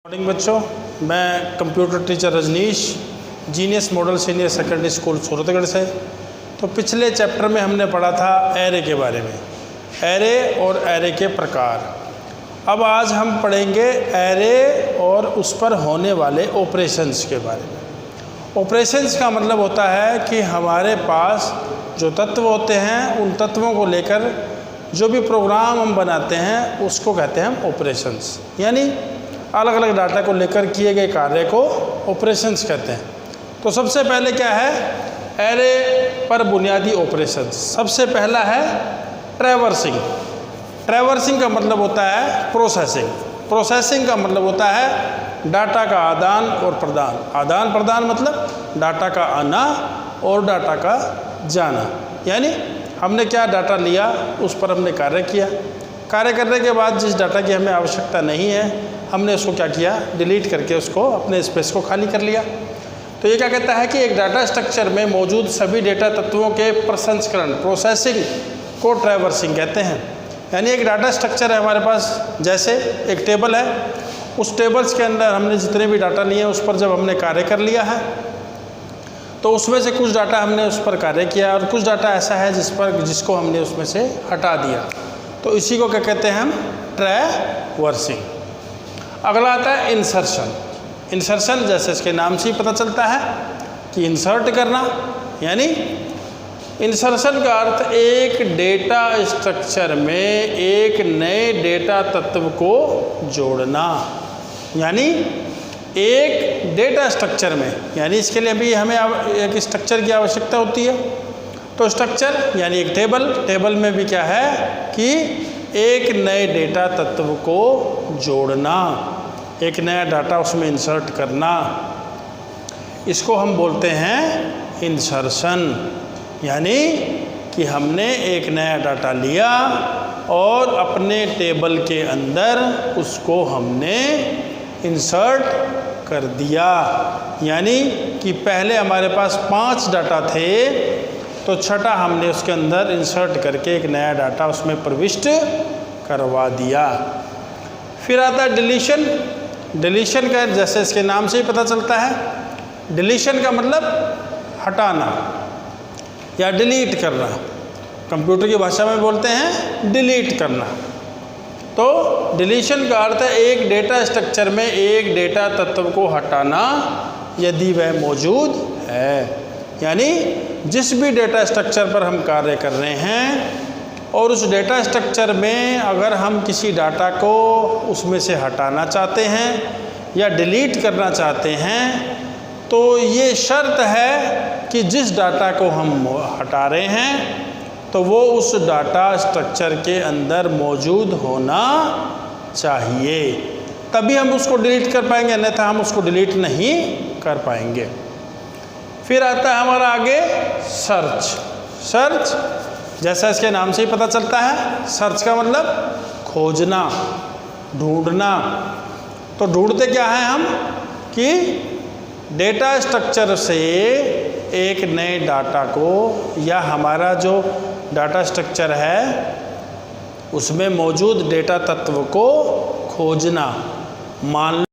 Morning बच्चों, मैं computer teacher Rajneesh, genius model senior secondary school Suratgarh से। तो पिछले चैप्टर में हमने पढ़ा था एरे के बारे में, एरे और एरे के प्रकार। अब आज हम पढ़ेंगे एरे और उस पर होने वाले ऑपरेशंस के बारे में। ऑपरेशंस का मतलब होता है कि हमारे पास जो तत्व होते हैं उन तत्वों को लेकर जो भी प्रोग्राम हम बनाते हैं उसको कहते हैं हम ऑपरेशंस, यानी अलग अलग डाटा को लेकर किए गए कार्य को ऑपरेशंस कहते हैं। तो सबसे पहले क्या है, एरे पर बुनियादी ऑपरेशंस। सबसे पहला है ट्रैवर्सिंग। ट्रैवर्सिंग का मतलब होता है प्रोसेसिंग। प्रोसेसिंग का मतलब होता है डाटा का आदान और प्रदान। आदान प्रदान मतलब डाटा का आना और डाटा का जाना, यानी हमने क्या डाटा लिया उस पर हमने कार्य किया। कार्य करने के बाद जिस डाटा की हमें आवश्यकता नहीं है हमने उसको क्या किया, डिलीट करके उसको अपने स्पेस को खाली कर लिया। तो ये क्या कहता है कि एक डाटा स्ट्रक्चर में मौजूद सभी डेटा तत्वों के प्रसंस्करण, प्रोसेसिंग को ट्रैवर्सिंग कहते हैं। यानी एक डाटा स्ट्रक्चर है हमारे पास, जैसे एक टेबल है, उस टेबल्स के अंदर हमने जितने भी डाटा लिए उस पर जब हमने कार्य कर लिया है तो उसमें से कुछ डाटा हमने उस पर कार्य किया और कुछ डाटा ऐसा है जिसको हमने उसमें से हटा दिया। तो इसी को क्या कहते हैं हम, ट्रैवर्सिंग। अगला आता है इंसर्शन। इंसर्शन जैसे इसके नाम से ही पता चलता है कि इंसर्ट करना, यानी इंसर्शन का अर्थ एक डेटा स्ट्रक्चर में एक नए डेटा तत्व को जोड़ना। यानी एक डेटा स्ट्रक्चर में, यानी इसके लिए भी हमें एक स्ट्रक्चर की आवश्यकता होती है। तो स्ट्रक्चर यानी एक टेबल में भी क्या है कि एक नए डेटा तत्व को जोड़ना, एक नया डाटा उसमें इंसर्ट करना, इसको हम बोलते हैं इंसर्शन। यानी कि हमने एक नया डाटा लिया और अपने टेबल के अंदर उसको हमने इंसर्ट कर दिया। यानी कि पहले हमारे पास 5 डाटा थे तो छठा हमने उसके अंदर इंसर्ट करके एक नया डाटा उसमें प्रविष्ट करवा दिया। फिर आता है डिलीशन। डिलीशन का जैसे इसके नाम से ही पता चलता है, डिलीशन का मतलब हटाना या डिलीट करना। कंप्यूटर की भाषा में बोलते हैं डिलीट करना। तो डिलीशन का अर्थ है एक डेटा स्ट्रक्चर में एक डेटा तत्व को हटाना यदि वह मौजूद है। यानी जिस भी डेटा स्ट्रक्चर पर हम कार्य कर रहे हैं और उस डेटा स्ट्रक्चर में अगर हम किसी डाटा को उसमें से हटाना चाहते हैं या डिलीट करना चाहते हैं तो ये शर्त है कि जिस डाटा को हम हटा रहे हैं तो वो उस डाटा स्ट्रक्चर के अंदर मौजूद होना चाहिए, तभी हम उसको डिलीट कर पाएंगे, अन्यथा हम उसको डिलीट नहीं कर पाएंगे। फिर आता है हमारा आगे सर्च। सर्च जैसा इसके नाम से ही पता चलता है, सर्च का मतलब खोजना, ढूंढना। तो ढूंढते क्या है हम कि डेटा स्ट्रक्चर से एक नए डाटा को या हमारा जो डाटा स्ट्रक्चर है उसमें मौजूद डेटा तत्व को खोजना। मान